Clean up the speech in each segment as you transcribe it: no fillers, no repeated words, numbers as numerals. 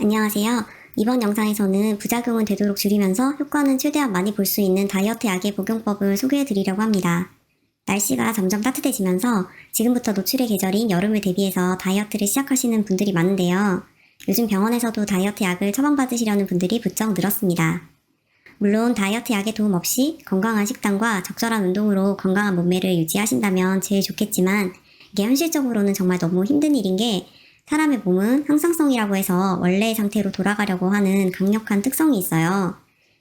안녕하세요. 이번 영상에서는 부작용은 되도록 줄이면서 효과는 최대한 많이 볼 수 있는 다이어트 약의 복용법을 소개해 드리려고 합니다. 날씨가 점점 따뜻해지면서 지금부터 노출의 계절인 여름을 대비해서 다이어트를 시작하시는 분들이 많은데요. 요즘 병원에서도 다이어트 약을 처방받으시려는 분들이 부쩍 늘었습니다. 물론 다이어트 약의 도움 없이 건강한 식단과 적절한 운동으로 건강한 몸매를 유지하신다면 제일 좋겠지만 이게 현실적으로는 정말 너무 힘든 일인 게 사람의 몸은 항상성이라고 해서 원래의 상태로 돌아가려고 하는 강력한 특성이 있어요.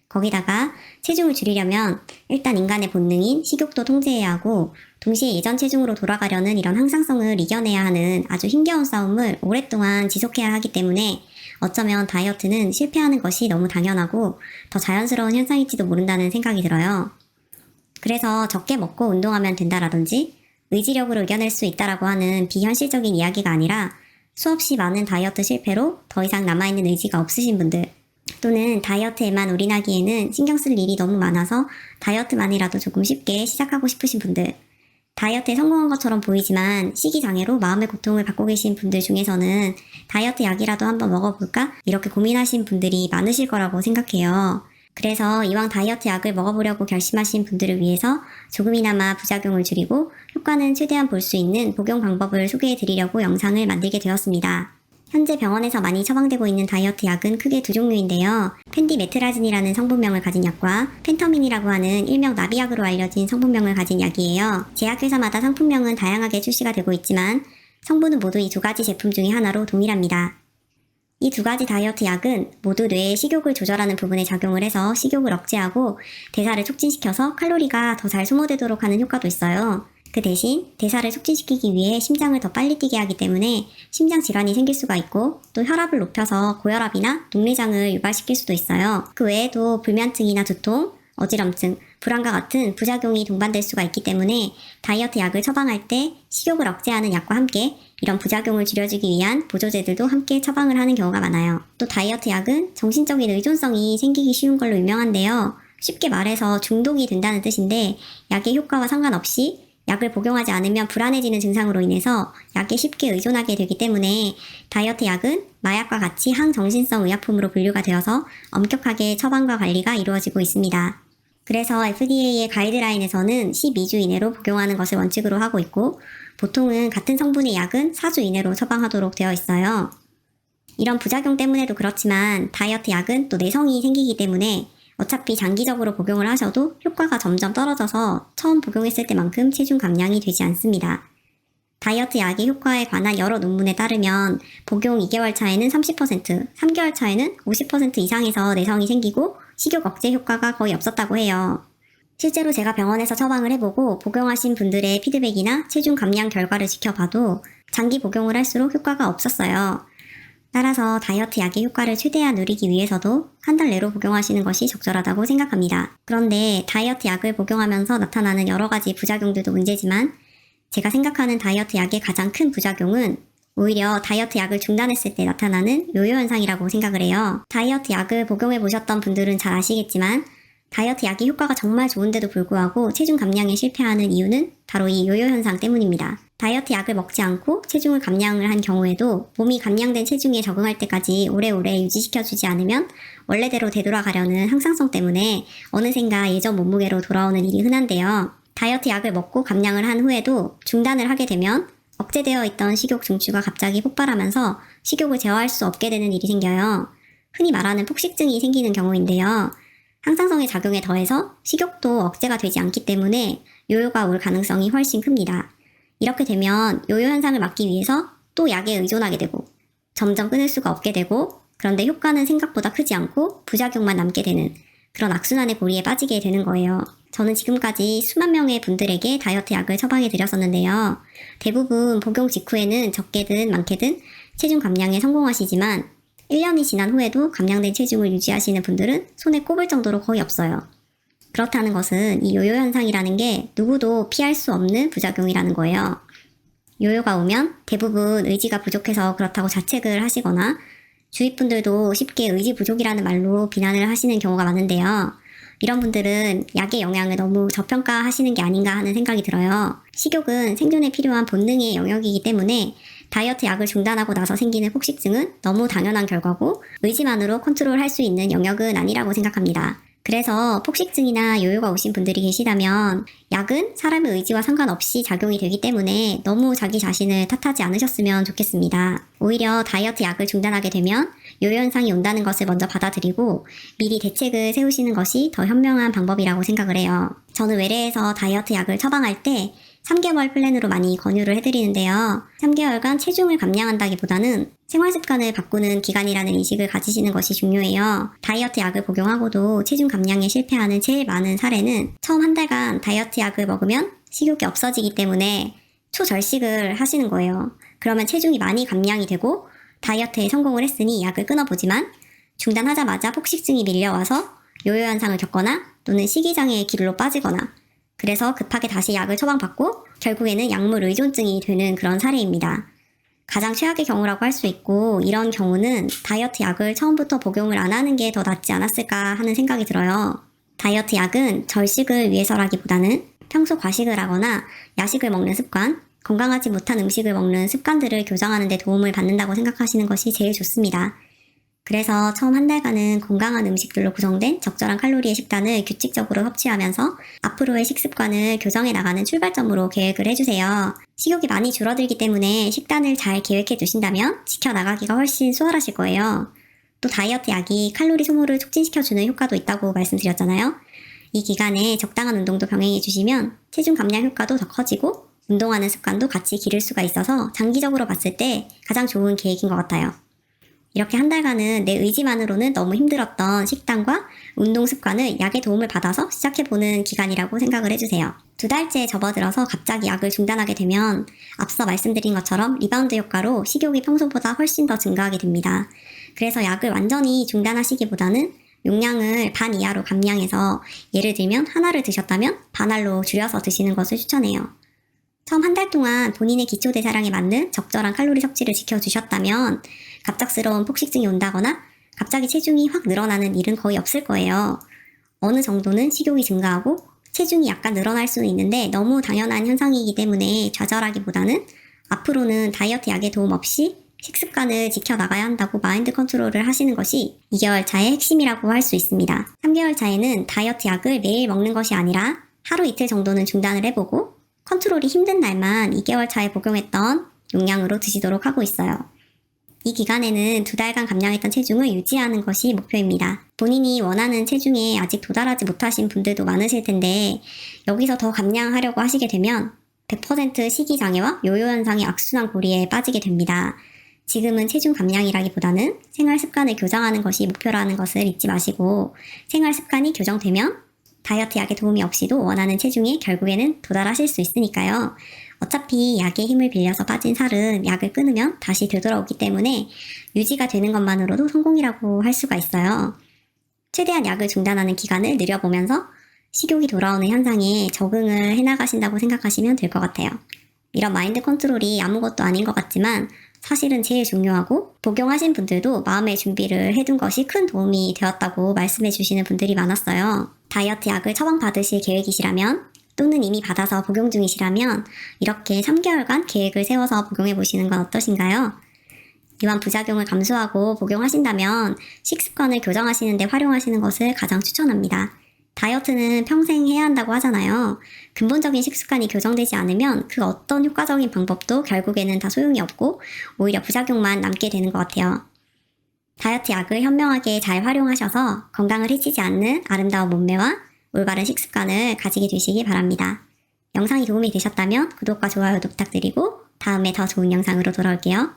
거기다가 체중을 줄이려면 일단 인간의 본능인 식욕도 통제해야 하고 동시에 예전 체중으로 돌아가려는 이런 항상성을 이겨내야 하는 아주 힘겨운 싸움을 오랫동안 지속해야 하기 때문에 어쩌면 다이어트는 실패하는 것이 너무 당연하고 더 자연스러운 현상일지도 모른다는 생각이 들어요. 그래서 적게 먹고 운동하면 된다라든지 의지력으로 이겨낼 수 있다라고 하는 비현실적인 이야기가 아니라 수없이 많은 다이어트 실패로 더 이상 남아있는 의지가 없으신 분들 또는 다이어트에만 올인하기에는 신경 쓸 일이 너무 많아서 다이어트만이라도 조금 쉽게 시작하고 싶으신 분들 다이어트에 성공한 것처럼 보이지만 식이장애로 마음의 고통을 받고 계신 분들 중에서는 다이어트 약이라도 한번 먹어볼까? 이렇게 고민하신 분들이 많으실 거라고 생각해요. 그래서 이왕 다이어트 약을 먹어보려고 결심하신 분들을 위해서 조금이나마 부작용을 줄이고 효과는 최대한 볼 수 있는 복용 방법을 소개해 드리려고 영상을 만들게 되었습니다. 현재 병원에서 많이 처방되고 있는 다이어트 약은 크게 두 종류인데요. 펜디메트라진이라는 성분명을 가진 약과 펜터민이라고 하는 일명 나비약으로 알려진 성분명을 가진 약이에요. 제약회사마다 상품명은 다양하게 출시가 되고 있지만 성분은 모두 이 두 가지 제품 중에 하나로 동일합니다. 이 두 가지 다이어트 약은 모두 뇌의 식욕을 조절하는 부분에 작용을 해서 식욕을 억제하고 대사를 촉진시켜서 칼로리가 더 잘 소모되도록 하는 효과도 있어요. 그 대신 대사를 촉진시키기 위해 심장을 더 빨리 뛰게 하기 때문에 심장 질환이 생길 수가 있고 또 혈압을 높여서 고혈압이나 녹내장을 유발시킬 수도 있어요. 그 외에도 불면증이나 두통, 어지럼증, 불안과 같은 부작용이 동반될 수가 있기 때문에 다이어트 약을 처방할 때 식욕을 억제하는 약과 함께 이런 부작용을 줄여주기 위한 보조제들도 함께 처방을 하는 경우가 많아요. 또 다이어트 약은 정신적인 의존성이 생기기 쉬운 걸로 유명한데요. 쉽게 말해서 중독이 된다는 뜻인데 약의 효과와 상관없이 약을 복용하지 않으면 불안해지는 증상으로 인해서 약에 쉽게 의존하게 되기 때문에 다이어트 약은 마약과 같이 항정신성 의약품으로 분류가 되어서 엄격하게 처방과 관리가 이루어지고 있습니다. 그래서 FDA의 가이드라인에서는 12주 이내로 복용하는 것을 원칙으로 하고 있고 보통은 같은 성분의 약은 4주 이내로 처방하도록 되어 있어요. 이런 부작용 때문에도 그렇지만 다이어트 약은 또 내성이 생기기 때문에 어차피 장기적으로 복용을 하셔도 효과가 점점 떨어져서 처음 복용했을 때만큼 체중 감량이 되지 않습니다. 다이어트 약의 효과에 관한 여러 논문에 따르면 복용 2개월 차에는 30%, 3개월 차에는 50% 이상에서 내성이 생기고 식욕 억제 효과가 거의 없었다고 해요. 실제로 제가 병원에서 처방을 해보고 복용하신 분들의 피드백이나 체중 감량 결과를 지켜봐도 장기 복용을 할수록 효과가 없었어요. 따라서 다이어트 약의 효과를 최대한 누리기 위해서도 한 달 내로 복용하시는 것이 적절하다고 생각합니다. 그런데 다이어트 약을 복용하면서 나타나는 여러 가지 부작용들도 문제지만 제가 생각하는 다이어트 약의 가장 큰 부작용은 오히려 다이어트 약을 중단했을 때 나타나는 요요 현상이라고 생각을 해요. 다이어트 약을 복용해 보셨던 분들은 잘 아시겠지만 다이어트 약이 효과가 정말 좋은데도 불구하고 체중 감량에 실패하는 이유는 바로 이 요요 현상 때문입니다. 다이어트 약을 먹지 않고 체중을 감량을 한 경우에도 몸이 감량된 체중에 적응할 때까지 오래오래 유지시켜주지 않으면 원래대로 되돌아가려는 항상성 때문에 어느샌가 예전 몸무게로 돌아오는 일이 흔한데요. 다이어트 약을 먹고 감량을 한 후에도 중단을 하게 되면 억제되어 있던 식욕 중추가 갑자기 폭발하면서 식욕을 제어할 수 없게 되는 일이 생겨요. 흔히 말하는 폭식증이 생기는 경우인데요. 항상성의 작용에 더해서 식욕도 억제가 되지 않기 때문에 요요가 올 가능성이 훨씬 큽니다. 이렇게 되면 요요 현상을 막기 위해서 또 약에 의존하게 되고 점점 끊을 수가 없게 되고 그런데 효과는 생각보다 크지 않고 부작용만 남게 되는 그런 악순환의 고리에 빠지게 되는 거예요. 저는 지금까지 수만 명의 분들에게 다이어트 약을 처방해 드렸었는데요. 대부분 복용 직후에는 적게든 많게든 체중 감량에 성공하시지만 1년이 지난 후에도 감량된 체중을 유지하시는 분들은 손에 꼽을 정도로 거의 없어요. 그렇다는 것은 이 요요 현상이라는 게 누구도 피할 수 없는 부작용이라는 거예요. 요요가 오면 대부분 의지가 부족해서 그렇다고 자책을 하시거나 주위 분들도 쉽게 의지 부족이라는 말로 비난을 하시는 경우가 많은데요. 이런 분들은 약의 영향을 너무 저평가하시는 게 아닌가 하는 생각이 들어요. 식욕은 생존에 필요한 본능의 영역이기 때문에 다이어트 약을 중단하고 나서 생기는 폭식증은 너무 당연한 결과고 의지만으로 컨트롤할 수 있는 영역은 아니라고 생각합니다. 그래서 폭식증이나 요요가 오신 분들이 계시다면 약은 사람의 의지와 상관없이 작용이 되기 때문에 너무 자기 자신을 탓하지 않으셨으면 좋겠습니다. 오히려 다이어트 약을 중단하게 되면 요요 현상이 온다는 것을 먼저 받아들이고 미리 대책을 세우시는 것이 더 현명한 방법이라고 생각을 해요. 저는 외래에서 다이어트 약을 처방할 때 3개월 플랜으로 많이 권유를 해드리는데요. 3개월간 체중을 감량한다기보다는 생활습관을 바꾸는 기간이라는 인식을 가지시는 것이 중요해요. 다이어트 약을 복용하고도 체중 감량에 실패하는 제일 많은 사례는 처음 한 달간 다이어트 약을 먹으면 식욕이 없어지기 때문에 초절식을 하시는 거예요. 그러면 체중이 많이 감량이 되고 다이어트에 성공을 했으니 약을 끊어보지만 중단하자마자 폭식증이 밀려와서 요요 현상을 겪거나 또는 식이장애의 길로 빠지거나 그래서 급하게 다시 약을 처방받고 결국에는 약물 의존증이 되는 그런 사례입니다. 가장 최악의 경우라고 할 수 있고 이런 경우는 다이어트 약을 처음부터 복용을 안 하는 게 더 낫지 않았을까 하는 생각이 들어요. 다이어트 약은 절식을 위해서라기보다는 평소 과식을 하거나 야식을 먹는 습관, 건강하지 못한 음식을 먹는 습관들을 교정하는 데 도움을 받는다고 생각하시는 것이 제일 좋습니다. 그래서 처음 한 달간은 건강한 음식들로 구성된 적절한 칼로리의 식단을 규칙적으로 섭취하면서 앞으로의 식습관을 교정해 나가는 출발점으로 계획을 해주세요. 식욕이 많이 줄어들기 때문에 식단을 잘 계획해 두신다면 지켜나가기가 훨씬 수월하실 거예요. 또 다이어트 약이 칼로리 소모를 촉진시켜주는 효과도 있다고 말씀드렸잖아요. 이 기간에 적당한 운동도 병행해 주시면 체중 감량 효과도 더 커지고 운동하는 습관도 같이 기를 수가 있어서 장기적으로 봤을 때 가장 좋은 계획인 것 같아요. 이렇게 한 달간은 내 의지만으로는 너무 힘들었던 식단과 운동 습관을 약의 도움을 받아서 시작해보는 기간이라고 생각을 해주세요. 2달째 접어들어서 갑자기 약을 중단하게 되면 앞서 말씀드린 것처럼 리바운드 효과로 식욕이 평소보다 훨씬 더 증가하게 됩니다. 그래서 약을 완전히 중단하시기보다는 용량을 반 이하로 감량해서 예를 들면 하나를 드셨다면 반알로 줄여서 드시는 것을 추천해요. 처음 한 달 동안 본인의 기초 대사량에 맞는 적절한 칼로리 섭취를 지켜주셨다면 갑작스러운 폭식증이 온다거나 갑자기 체중이 확 늘어나는 일은 거의 없을 거예요. 어느 정도는 식욕이 증가하고 체중이 약간 늘어날 수는 있는데 너무 당연한 현상이기 때문에 좌절하기보다는 앞으로는 다이어트 약의 도움 없이 식습관을 지켜나가야 한다고 마인드 컨트롤을 하시는 것이 2개월 차의 핵심이라고 할 수 있습니다. 3개월 차에는 다이어트 약을 매일 먹는 것이 아니라 하루 이틀 정도는 중단을 해보고 컨트롤이 힘든 날만 2개월 차에 복용했던 용량으로 드시도록 하고 있어요. 이 기간에는 2달간 감량했던 체중을 유지하는 것이 목표입니다. 본인이 원하는 체중에 아직 도달하지 못하신 분들도 많으실 텐데 여기서 더 감량하려고 하시게 되면 100% 식이장애와 요요 현상의 악순환 고리에 빠지게 됩니다. 지금은 체중 감량이라기보다는 생활 습관을 교정하는 것이 목표라는 것을 잊지 마시고 생활 습관이 교정되면 다이어트 약의 도움이 없이도 원하는 체중에 결국에는 도달하실 수 있으니까요. 어차피 약의 힘을 빌려서 빠진 살은 약을 끊으면 다시 되돌아오기 때문에 유지가 되는 것만으로도 성공이라고 할 수가 있어요. 최대한 약을 중단하는 기간을 늘려보면서 식욕이 돌아오는 현상에 적응을 해나가신다고 생각하시면 될 것 같아요. 이런 마인드 컨트롤이 아무것도 아닌 것 같지만 사실은 제일 중요하고 복용하신 분들도 마음의 준비를 해둔 것이 큰 도움이 되었다고 말씀해 주시는 분들이 많았어요. 다이어트 약을 처방받으실 계획이시라면 또는 이미 받아서 복용 중이시라면 이렇게 3개월간 계획을 세워서 복용해 보시는 건 어떠신가요? 이완 부작용을 감수하고 복용하신다면 식습관을 교정하시는 데 활용하시는 것을 가장 추천합니다. 다이어트는 평생 해야 한다고 하잖아요. 근본적인 식습관이 교정되지 않으면 그 어떤 효과적인 방법도 결국에는 다 소용이 없고 오히려 부작용만 남게 되는 것 같아요. 다이어트 약을 현명하게 잘 활용하셔서 건강을 해치지 않는 아름다운 몸매와 올바른 식습관을 가지게 되시기 바랍니다. 영상이 도움이 되셨다면 구독과 좋아요도 부탁드리고 다음에 더 좋은 영상으로 돌아올게요.